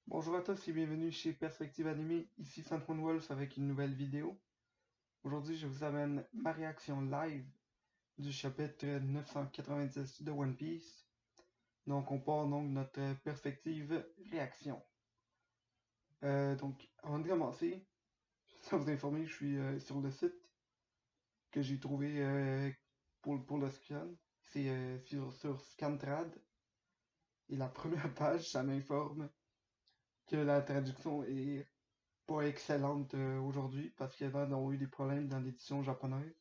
Bonjour à tous et bienvenue chez Perspective Animée, ici Santon Wolf avec une nouvelle vidéo. Aujourd'hui, je vous amène ma réaction live du chapitre 990 de One Piece. Donc, on part donc de notre perspective réaction. Donc, avant de commencer, je tiens à vous informer que je suis sur le site que j'ai trouvé pour le scan. C'est sur Scantrad. Et la première page, ça m'informe que la traduction est pas excellente aujourd'hui parce qu'avant on a eu des problèmes dans l'édition japonaise.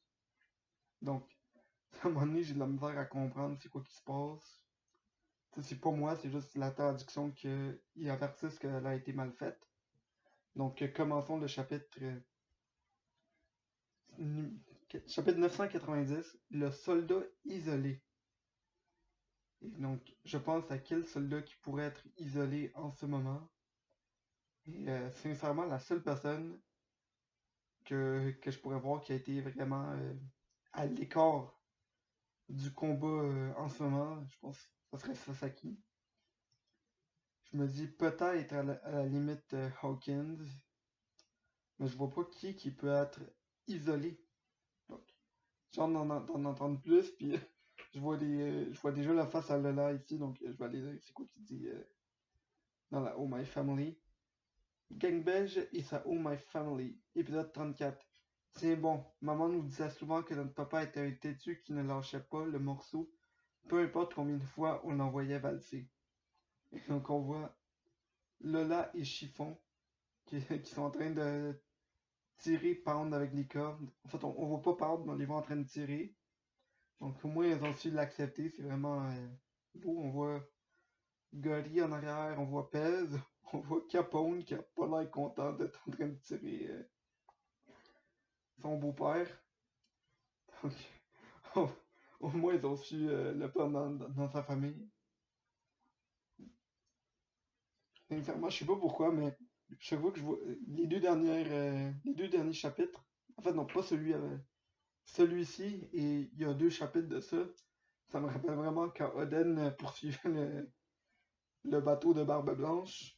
Donc, à un moment donné, j'ai de la misère à comprendre c'est quoi qui se passe. Ça, c'est pas moi, c'est juste la traduction qu'ils avertissent qu'elle a été mal faite. Donc, commençons le chapitre 990, le soldat isolé. Et donc, je pense à quel soldat qui pourrait être isolé en ce moment. Et sincèrement, la seule personne que je pourrais voir qui a été vraiment à l'écart du combat en ce moment, je pense que ça serait Sasaki. Je me dis peut-être à la limite Hawkins, mais je vois pas qui peut être isolé. Donc, j'ai hâte d'en entendre plus, puis je vois déjà la face à Lola ici, donc je vais aller dire c'est quoi qu'il dit dans la Oh My Family. Gang belge et sa Oh My Family, épisode 34. C'est bon, maman nous disait souvent que notre papa était un têtu qui ne lâchait pas le morceau, peu importe combien de fois on l'envoyait valser. Et donc on voit Lola et Chiffon qui sont en train de tirer Pound avec les cordes. En fait, on voit pas Pound, mais on les voit en train de tirer. Donc au moins, ils ont su l'accepter. C'est vraiment beau. On voit Gory en arrière, on voit Pez, on voit Capone qui a pas l'air content d'être en train de tirer son beau-père. Donc, au, au moins, ils ont su le prendre dans sa famille. Sincèrement, je sais pas pourquoi, mais chaque fois que je vois les deux derniers chapitres, en fait, non, pas celui-ci, et il y a deux chapitres de ça, ça me rappelle vraiment quand Oden poursuivait le bateau de Barbe Blanche.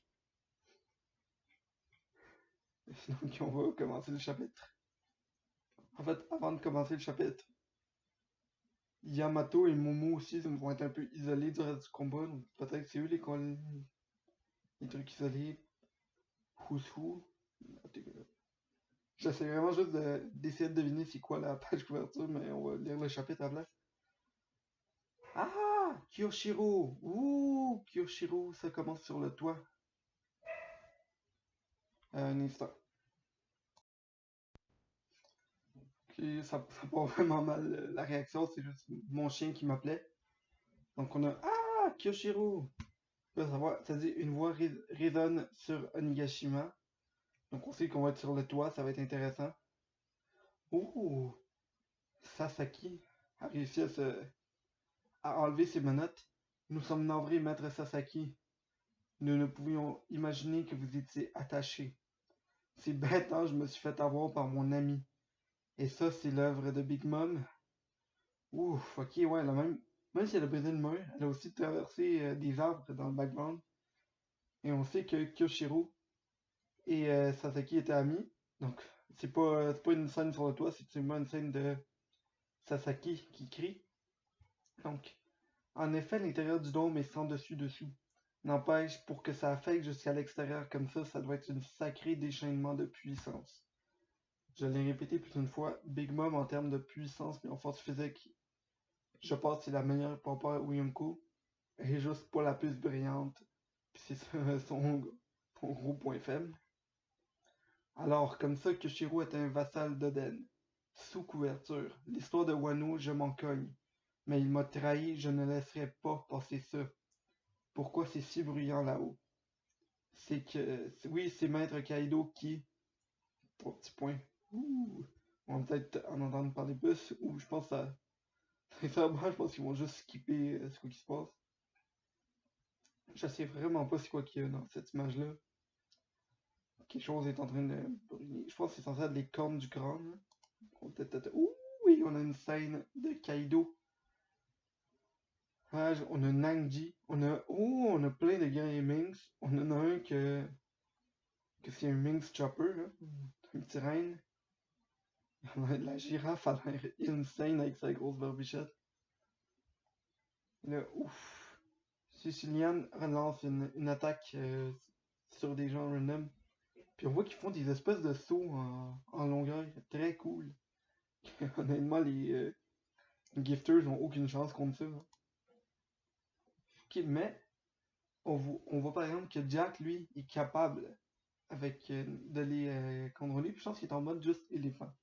Donc, on va commencer le chapitre. En fait, avant de commencer le chapitre, Yamato et Momo aussi vont être un peu isolés du reste du combat, donc peut-être que c'est eux les trucs isolés. Who's Who. J'essaie vraiment juste d'essayer de deviner c'est quoi la page couverture, mais on va lire le chapitre à la. Ah! Kyoshiro! Ouh! Kyoshiro, ça commence sur le toit. Un instant. Ok, ça part vraiment mal la réaction, c'est juste mon chien qui m'appelait. Donc on a Ah! Kyoshiro! Ça dit une voix résonne sur Onigashima. Donc on sait qu'on va être sur le toit, ça va être intéressant. Ouh! Sasaki a réussi à enlever ses menottes. Nous sommes navrés, maître Sasaki. Nous ne pouvions imaginer que vous étiez attaché. C'est bête, hein, je me suis fait avoir par mon ami. Et ça, c'est l'œuvre de Big Mom. Ouf, ok, ouais, même si elle a brisé une main, elle a aussi traversé des arbres dans le background. Et on sait que Kyoshiro et Sasaki étaient amis. Donc, c'est pas une scène sur le toit, c'est seulement une scène de Sasaki qui crie. Donc, en effet, l'intérieur du dôme est sans dessus-dessous. N'empêche, pour que ça affecte jusqu'à l'extérieur comme ça doit être une sacrée déchaînement de puissance. Je l'ai répété plus d'une fois, Big Mom en termes de puissance et en force physique, je pense que c'est la meilleure pour rapport à Uyunko. Elle est juste pas la plus brillante. Puis c'est son gros point faible. Alors, comme ça, Kushiro est un vassal d'Oden. Sous couverture. L'histoire de Wano, je m'en cogne. Mais il m'a trahi, je ne laisserai pas passer ça. Pourquoi c'est si bruyant là-haut? Oui, c'est Maître Kaido qui. Trois petits points. Ouh. On va peut-être en entendre parler plus. Ou je pense à. Sincèrement, je pense qu'ils vont juste skipper ce qui se passe. Je sais vraiment pas c'est quoi qu'il y a dans cette image-là. Quelque chose est en train de brûler. Je pense que c'est censé être les cornes du crâne. Ouh, oui, on a une scène de Kaido page, on a Nangji. On a plein de gars Minx. On en a un que c'est un Minx Chopper, là. Un petit reine. La girafe a l'air insane avec sa grosse barbichette. Là, ouf. Sicilian relance une attaque sur des gens random. Puis on voit qu'ils font des espèces de sauts en longueur. Très cool. Honnêtement, les gifters ont aucune chance contre ça, hein. Ok, mais on voit par exemple que Jack, lui, est capable de les contrôler. Puis je pense qu'il est en mode juste éléphant.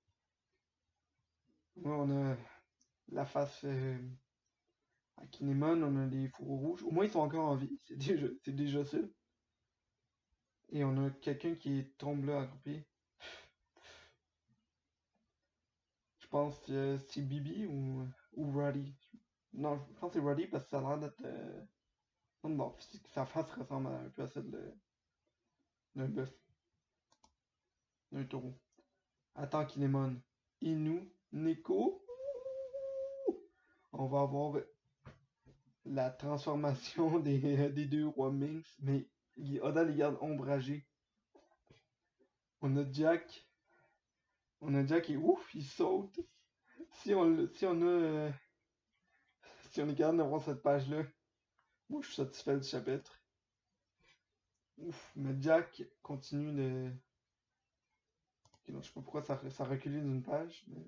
Là, on a la face à Kinemon, on a les fourreaux rouges. Au moins, ils sont encore en vie. C'est déjà ça. Et on a quelqu'un qui tombe là accroupi. Je pense que c'est Bibi ou Roddy. Non, je pense que c'est Roddy parce que ça a l'air d'être. Non, bon, sa face ressemble un peu à celle d'un bœuf, d'un taureau. Attends, Kinemon. Inu, Neko. On va avoir la transformation des deux rois Minx, mais Oda les garde ombragés. On a Jack. On a Jack et ouf, il saute. Si on est capable d'avoir cette page-là, moi je suis satisfait du chapitre. Ouf, mais Jack continue de. Ok, non, je sais pas pourquoi ça a reculé d'une page, mais.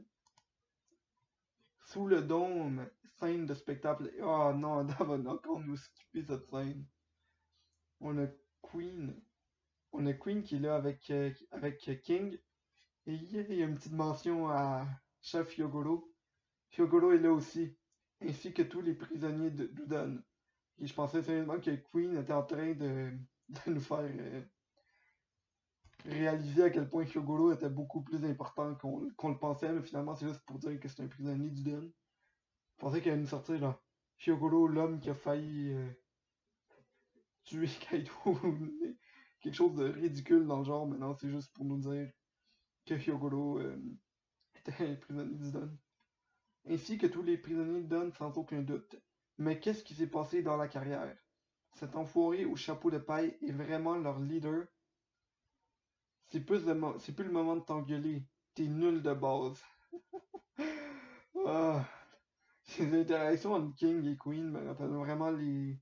Sous le dôme, scène de spectacle. Oh non, Ada va encore nous skipper cette scène. On a Queen. On a Queen qui est là avec King. Et il y a une petite mention à Chef Hyogoro. Hyogoro est là aussi, ainsi que tous les prisonniers d'Udon. Et je pensais sérieusement que Queen était en train de nous faire réaliser à quel point Hyogoro était beaucoup plus important qu'on le pensait, mais finalement c'est juste pour dire que c'est un prisonnier d'Udon. Je pensais qu'il allait nous sortir là. Hyogoro, l'homme qui a failli tuer Kaido, quelque chose de ridicule dans le genre, mais non, c'est juste pour nous dire que Hyogoro était un prisonnier d'Udon. Ainsi que tous les prisonniers d'Udon sans aucun doute. Mais qu'est-ce qui s'est passé dans la carrière? Cet enfoiré au chapeau de paille est vraiment leur leader. C'est plus le moment de t'engueuler. T'es nul de base. Ah, ces interactions entre King et Queen me rappellent vraiment les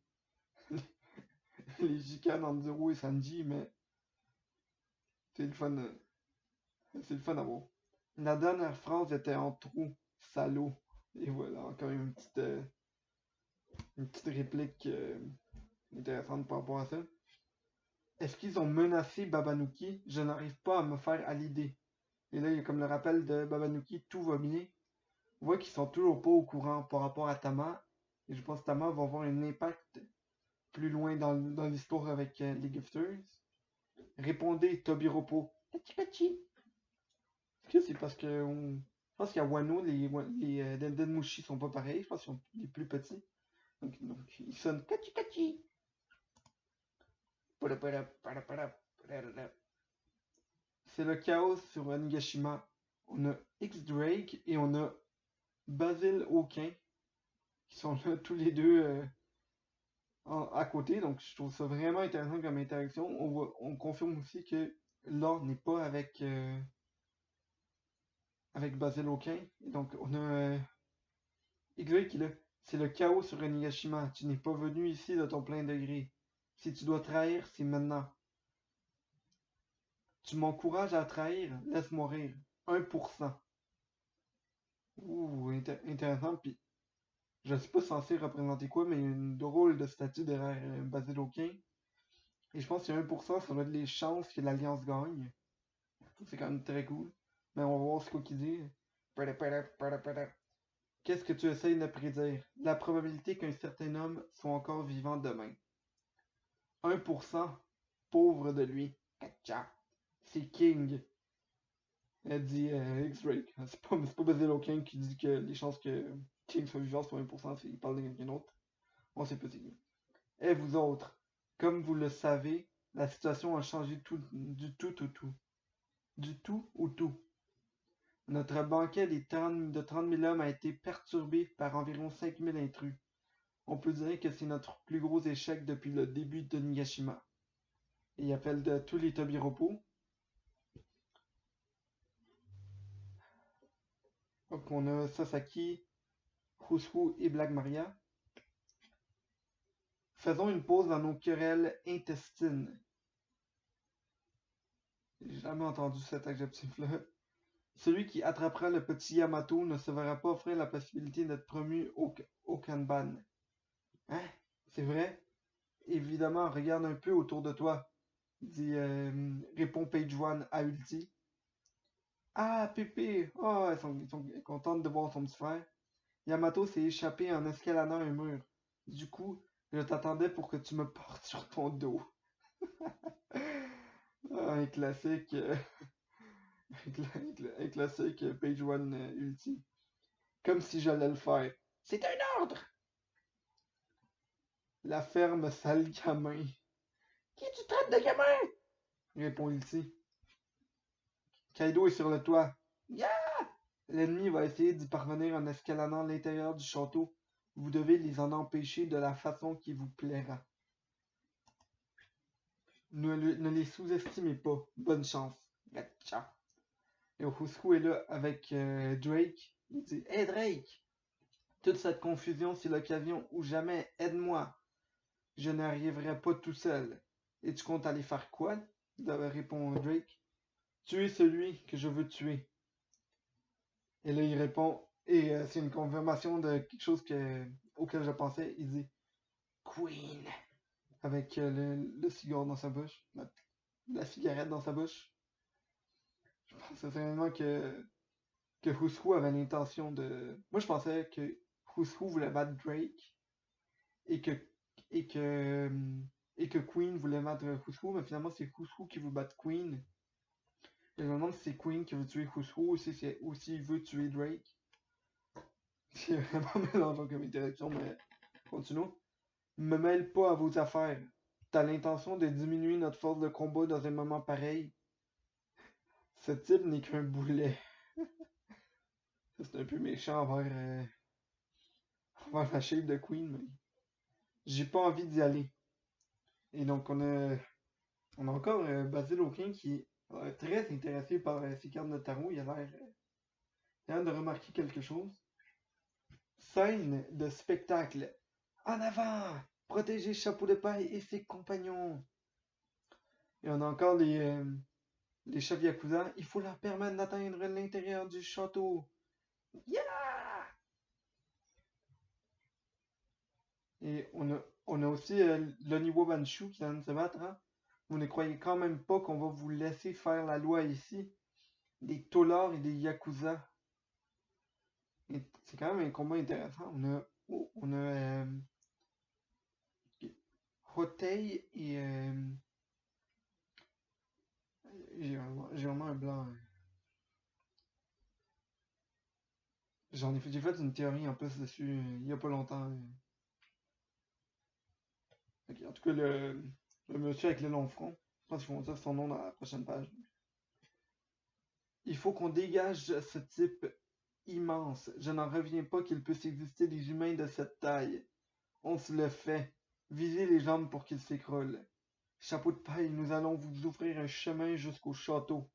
chicanes entre Zoro et Sanji, mais c'est le fun. C'est le fun à voir. La dernière phrase était en trop, salaud. Et voilà, encore une petite réplique intéressante par rapport à ça. Est-ce qu'ils ont menacé Babanuki? Je n'arrive pas à me faire à l'idée. Et là, il y a comme le rappel de Babanuki, tout va bien. On voit qu'ils sont toujours pas au courant par rapport à Tama. Et je pense que Tama va avoir un impact plus loin dans l'histoire avec les Gifters. Répondez, Tobiropo. Kachi. Est-ce que c'est parce que je pense qu'à Wano, les Denmushi sont pas pareils. Je pense qu'ils sont les plus petits. Donc ils sonnent Kachi Kachi. C'est le chaos sur Onigashima. On a X-Drake et on a Basil Hawkin qui sont là tous les deux à côté. Donc je trouve ça vraiment intéressant comme interaction. On confirme aussi que Law n'est pas avec Basil Hawkin. Et donc on a X-Drake qui est là. C'est le chaos sur Onigashima. Tu n'es pas venu ici de ton plein degré. Si tu dois trahir, c'est maintenant. Tu m'encourages à trahir, laisse-moi rire. 1%. Ouh, intéressant. Puis, je suis pas censé représenter quoi, mais il y a une drôle de statue derrière Basil Hawking. Et je pense qu'il y a 1%, ça doit être les chances que l'Alliance gagne. C'est quand même très cool. Mais on va voir ce qu'il dit. Qu'est-ce que tu essayes de prédire? La probabilité qu'un certain homme soit encore vivant demain. 1%, pauvre de lui. Katcha. C'est King. Elle dit X-Drake. C'est pas Basil Hawking qui dit que les chances que King soit vivant sont 1%, il parle de quelqu'un d'autre. On sait pas c'est qui. Et vous autres, comme vous le savez, la situation a changé du tout au tout. Du tout au tout. Notre banquet de 30 000 hommes a été perturbé par environ 5 000 intrus. On peut dire que c'est notre plus gros échec depuis le début de Nigashima. Et il appelle de tous les Tobiropos. Donc on a Sasaki, Khusru et Black Maria. Faisons une pause dans nos querelles intestines. J'ai jamais entendu cet adjectif-là. Celui qui attrapera le petit Yamato ne se verra pas offrir la possibilité d'être promu au Kanban. Hein? C'est vrai? Évidemment, regarde un peu autour de toi, répond Page One à Ulti. Ah, Pépé! Oh, ils sont contentes de voir son petit frère. Yamato s'est échappé en escaladant un mur. Du coup, je t'attendais pour que tu me portes sur ton dos. Ah, un classique, un classique Page One Ulti. Comme si j'allais le faire. C'est un ordre! La ferme sale gamin. Qui tu traites de gamin? Répond Ulti. Kaido est sur le toit. Yeah! L'ennemi va essayer d'y parvenir en escaladant l'intérieur du château. Vous devez les en empêcher de la façon qui vous plaira. Ne les sous-estimez pas. Bonne chance. Gacha. Et Khusru est là avec Drake. Il dit Hey Drake! Toute cette confusion, c'est l'occasion ou jamais. Aide-moi. Je n'arriverai pas tout seul. Et tu comptes aller faire quoi? Répond Drake. Tuer celui que je veux tuer. Et là, il répond, et c'est une confirmation de quelque chose auquel je pensais. Il dit Queen, avec le cigare dans sa bouche, la cigarette dans sa bouche. Je pensais certainement que Khusru avait l'intention de. Moi, je pensais que Khusru voulait battre Drake et que, et que, et que Queen voulait battre Khusru, mais finalement, c'est Khusru qui veut battre Queen. Et je me demande si c'est Queen qui veut tuer Khusru ou s'il veut tuer Drake. C'est vraiment mélangeant comme interaction, mais continuons. Me mêle pas à vos affaires. T'as l'intention de diminuer notre force de combat dans un moment pareil? Ce type n'est qu'un boulet. C'est un peu méchant envers la shape de Queen, mais j'ai pas envie d'y aller. Et donc on a encore Basil Hawking qui est très intéressé par ces cartes de tarot. Il a l'air de remarquer quelque chose. Scène de spectacle. En avant! Protégez Chapeau de Paille et ses compagnons. Et on a encore les chefs Yakuza. Il faut leur permettre d'atteindre l'intérieur du château. Yeah! Et on a aussi l'Oniwo Banshu qui vient de se battre. Hein? Vous ne croyez quand même pas qu'on va vous laisser faire la loi ici? Des taulards et des Yakuza. C'est quand même un combat intéressant. On a Hotei et j'ai vraiment un blanc. J'ai fait une théorie en plus dessus il y a pas longtemps. Ok, en tout cas, le monsieur avec le long front, je pense qu'ils vont dire son nom dans la prochaine page. Il faut qu'on dégage ce type immense. Je n'en reviens pas qu'il puisse exister des humains de cette taille. On se le fait. Visez les jambes pour qu'ils s'écroulent. Chapeau de paille, nous allons vous ouvrir un chemin jusqu'au château.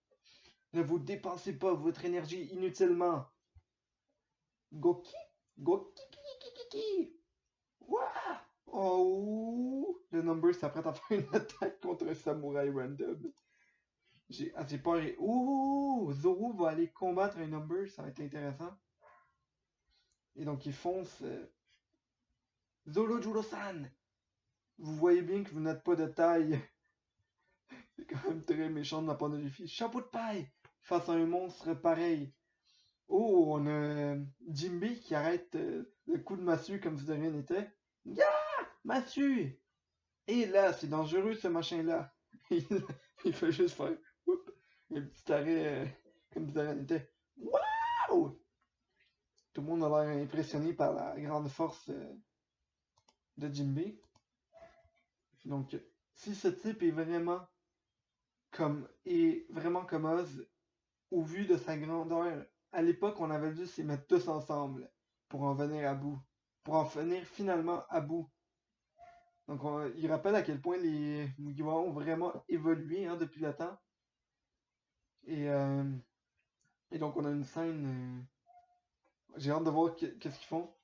Ne vous dépensez pas votre énergie inutilement. Goki? Goki? Ouah! Oh! Le number s'apprête à faire une attaque contre un samouraï random. J'ai assez peur. Ouh! Zoro va aller combattre un number, ça va être intéressant. Et donc il fonce. Zoro Juro-san! Vous voyez bien que vous n'êtes pas de taille. C'est quand même très méchant de la part de Luffy. Chapeau de paille! Face à un monstre pareil. Oh, on a Jinbe qui arrête le coup de massue comme si de rien n'était. Ya! Massue! Et là, c'est dangereux ce machin-là. Il fait juste faire oups, un petit arrêt comme si de rien n'était. Waouh! Tout le monde a l'air impressionné par la grande force de Jinbe. Donc, si ce type est vraiment comme Oz, au vu de sa grandeur, à l'époque, on avait dû s'y mettre tous ensemble pour en venir à bout. pour en finir finalement à bout. Donc, il rappelle à quel point les Mugiwara ont vraiment évolué hein, depuis le temps. Et, euh, et donc, on a une scène. J'ai hâte de voir qu'est-ce qu'ils font.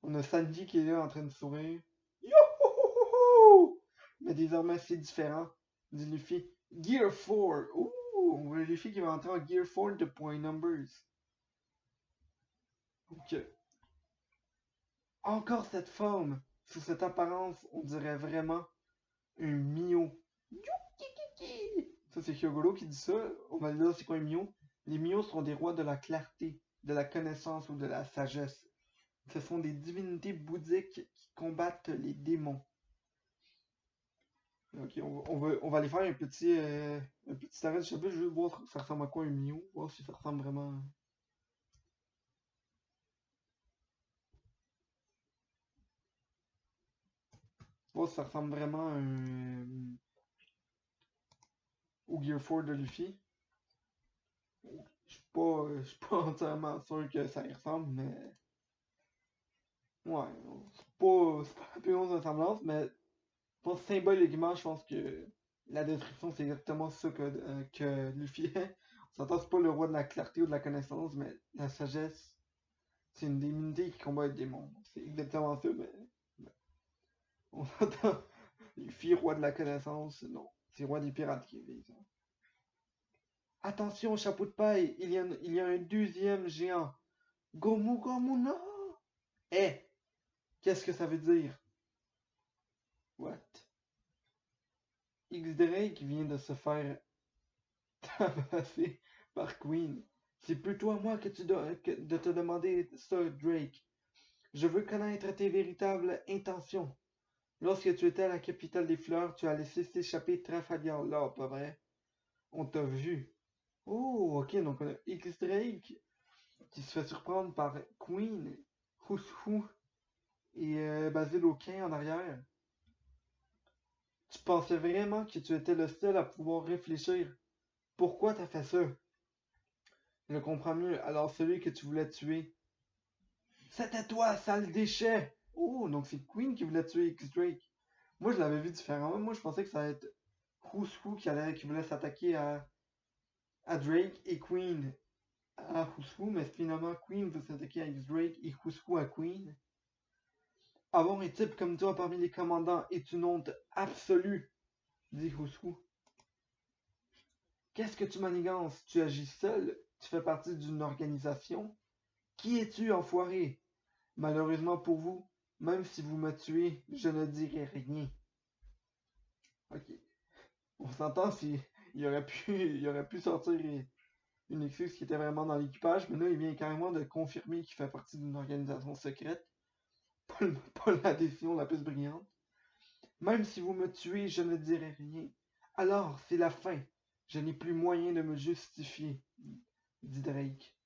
On a Sanji qui est là en train de sourire. Yo! Mais désormais, c'est différent. Dit Luffy. Gear 4. Ouh! On voit Luffy qui va entrer en Gear 4 de point numbers. Donc, encore cette forme. Sous cette apparence, on dirait vraiment un Mio. Ça, c'est Hyogoro qui dit ça. On va dire, c'est quoi un Mio? Les Mios sont des rois de la clarté, de la connaissance ou de la sagesse. Ce sont des divinités bouddhiques qui combattent les démons. Ok, on va aller faire un petit arrêt de chapitre, juste voir ça ressemble à quoi un Mio, voir si ça ressemble vraiment. Voir si ça ressemble vraiment au Gear 4 de Luffy. Je suis pas entièrement sûr que ça y ressemble, mais. Ouais, c'est pas la plus grosse ressemblance, mais je pense symboliquement, je pense que la description c'est exactement ça que Luffy est. On s'entend, c'est pas le roi de la clarté ou de la connaissance, mais la sagesse, c'est une divinité qui combat les démons. C'est exactement ça, mais on s'entend. Luffy, roi de la connaissance, non. C'est roi des pirates qui est ça. Attention, chapeau de paille, il y a un deuxième géant. Gomu Gomu no! Eh, qu'est-ce que ça veut dire? What? X-Drake vient de se faire tabasser par Queen. C'est plutôt à moi de te demander ça, Drake. Je veux connaître tes véritables intentions. Lorsque tu étais à la capitale des fleurs, tu as laissé s'échapper Trafalgar là, pas vrai? On t'a vu. Oh, ok, donc on a X-Drake qui se fait surprendre par Queen, Who's et Basil Hawkins en arrière. Tu pensais vraiment que tu étais le seul à pouvoir réfléchir. Pourquoi t'as fait ça? Je comprends mieux. Alors celui que tu voulais tuer. C'était toi, sale déchet! Oh, donc c'est Queen qui voulait tuer X-Drake. Moi, je l'avais vu différemment. Moi, je pensais que ça allait être Who qui voulait s'attaquer à Drake et Queen à Who, mais finalement, Queen veut s'attaquer à X-Drake et Who à Queen. Avoir un type comme toi parmi les commandants est une honte absolue, dit Who. Qu'est-ce que tu manigances? Tu agis seul? Tu fais partie d'une organisation? Qui es-tu, enfoiré? Malheureusement pour vous, même si vous me tuez, je ne dirai rien. Ok. On s'entend si il aurait pu sortir une excuse qui était vraiment dans l'équipage, mais là, il vient carrément de confirmer qu'il fait partie d'une organisation secrète. Pas la décision la plus brillante. Même si vous me tuez, je ne dirai rien. Alors, c'est la fin. Je n'ai plus moyen de me justifier, dit Drake,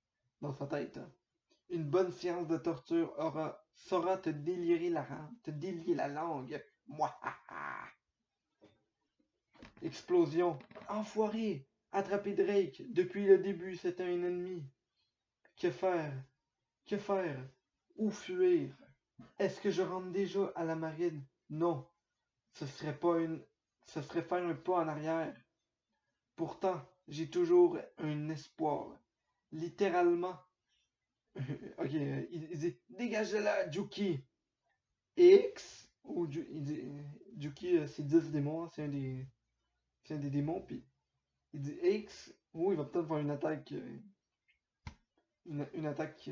dans sa tête. Une bonne séance de torture saura te délier la langue. Mouahaha! Explosion. Enfoiré! Attrapez Drake. Depuis le début, c'était un ennemi. Que faire? Que faire? Où fuir? Est-ce que je rentre déjà à la marine? Non. Ce serait pas une. Ce serait faire un pas en arrière. Pourtant, j'ai toujours un espoir. Littéralement. Ok, il dit dégagez-la, Juki! X, ou il dit, Juki, c'est 10 démons, c'est un des démons, puis il dit X, ou il va peut-être faire une attaque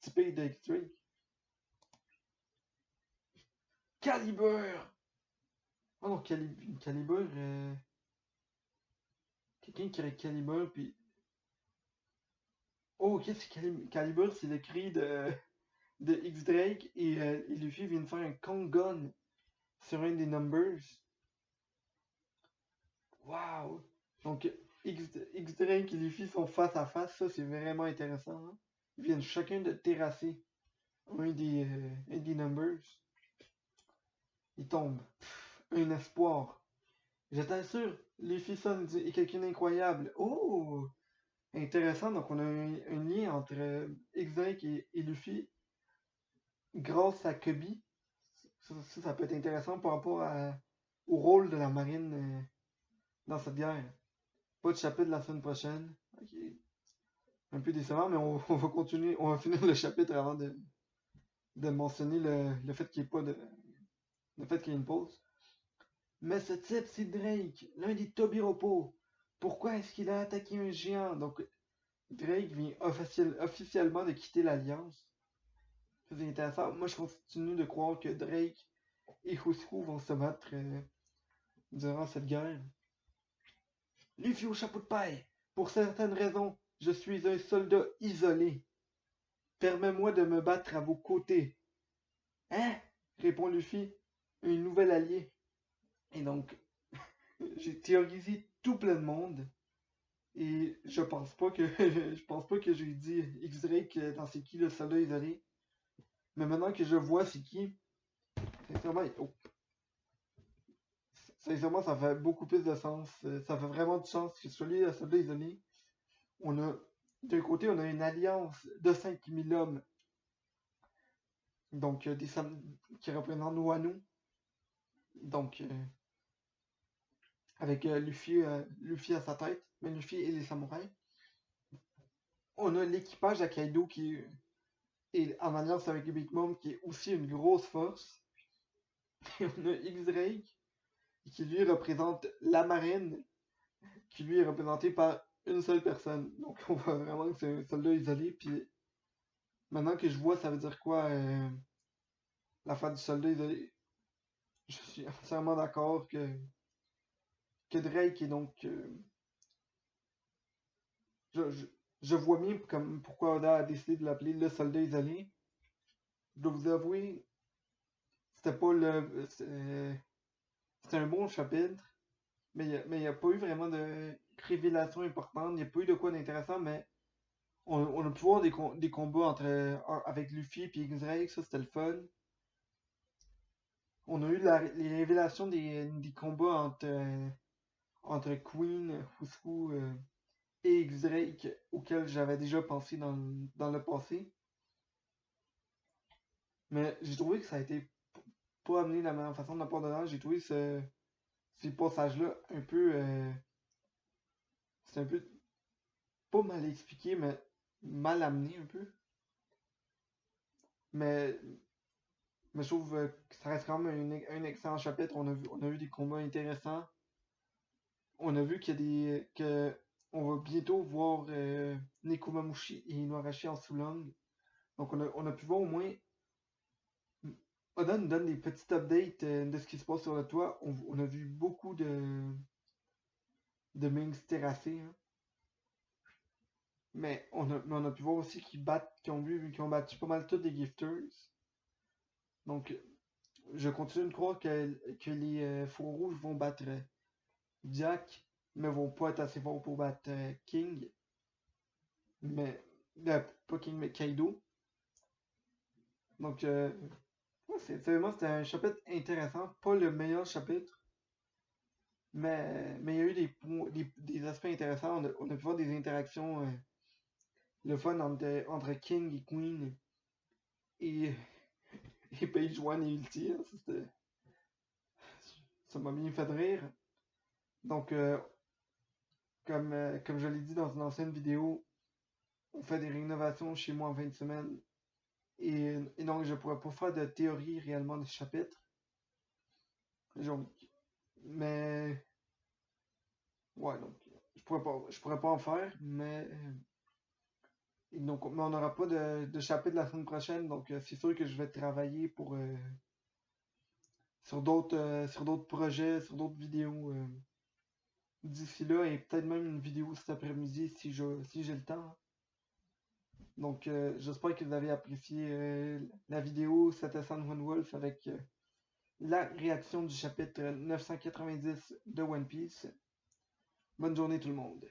typée d'X-Drake. Caliber! Oh non, Caliber, quelqu'un qui aurait Caliber, puis. Oh, ok, c'est Caliber, c'est le cri de X-Drake, et Luffy vient de faire un Kongon sur un des numbers. Waouh! Donc, X-Drake et Luffy sont face à face, ça c'est vraiment intéressant, hein. Ils viennent chacun de terrasser un des numbers. Il tombe. Un espoir. J'étais sûr, Luffy Son est quelqu'un d'incroyable. Oh! Intéressant, donc on a un lien entre X-Drake et Luffy. grâce à Kobe, ça peut être intéressant par rapport au rôle de la marine dans cette guerre. Pas de chapitre la semaine prochaine. Ok. Un peu décevant, mais on va continuer, on va finir le chapitre avant de mentionner le fait qu'il n'y ait pas de. Le fait qu'il y ait une pause. Mais ce type, c'est Drake, l'un des Tobiropos. Pourquoi est-ce qu'il a attaqué un géant? Donc, Drake vient officiellement de quitter l'Alliance. C'est intéressant. Moi, je continue de croire que Drake et Husku vont se battre durant cette guerre. Luffy au chapeau de paille. Pour certaines raisons, je suis un soldat isolé. Permets-moi de me battre à vos côtés. Hein? Répond Luffy. Un nouvel allié. Et donc, j'ai théorisé tout plein de monde. Et je pense pas que je pense pas que j'ai dit X-Drake dans c'est qui le soldat isolé. Mais maintenant que je vois c'est qui, sincèrement, oh, sincèrement, ça fait beaucoup plus de sens. Ça fait vraiment du sens que ce soit lui le soldat isolé. On a d'un côté, on a une alliance de 5000 hommes. Donc qui représentent Wano. Donc avec Luffy à sa tête, mais Luffy et les samouraïs. On a l'équipage à Kaido qui est en alliance avec Big Mom, qui est aussi une grosse force. Et on a X-Drake, qui lui représente la marine, qui lui est représenté par une seule personne. Donc on voit vraiment que c'est un soldat isolé. Puis maintenant que je vois, ça veut dire quoi l'affaire du soldat isolé. Je suis entièrement d'accord que Drake est donc. Je, je, je vois bien comme pourquoi Oda a décidé de l'appeler le soldat isolé. Je dois vous avouer, c'était pas le. C'était un bon chapitre, mais il n'y a pas eu vraiment de révélation importante. Il n'y a pas eu de quoi d'intéressant, mais on a pu voir des combats avec Luffy et X-Drake, ça c'était le fun. On a eu les révélations des combats entre Queen, Fusku et X-Drake, auxquels j'avais déjà pensé dans le passé. Mais j'ai trouvé que ça a été pas amené de la meilleure façon de la part de l'âge. J'ai trouvé ces passages-là un peu. C'est un peu pas mal expliqué, mais mal amené un peu. Mais, mais je trouve que ça reste quand même un excellent chapitre. On a vu des combats intéressants. On a vu qu'il y a on va bientôt voir Nekomamushi et Inuarashi en Soulong. Donc on a pu voir au moins. Oda nous donne des petites updates de ce qui se passe sur le toit. On a vu beaucoup de Minx terrassés. Hein. Mais on a pu voir aussi qu'ils ont battu pas mal tous des gifters. Donc, je continue de croire que les Faux Rouges vont battre Jack, mais vont pas être assez forts pour battre King. Mais, pas King, mais Kaido. Donc, ouais, c'était un chapitre intéressant. Pas le meilleur chapitre, mais il y a eu des aspects intéressants. On a pu voir des interactions, le fun entre King et Queen et, et Page One et Ulti. Hein, ça m'a bien fait rire. Donc, comme je l'ai dit dans une ancienne vidéo, on fait des rénovations chez moi en fin de semaine. Et donc, je pourrais pas faire de théorie réellement de chapitre. Donc, mais, ouais, donc, je pourrais pas en faire, mais on n'aura pas de chapitre la semaine prochaine. Donc, c'est sûr que je vais travailler sur d'autres projets, sur d'autres vidéos d'ici là, et peut-être même une vidéo cet après-midi si j'ai le temps. Donc, j'espère que vous avez apprécié la vidéo Satasan One Wolf avec la réaction du chapitre 990 de One Piece. Bonne journée tout le monde.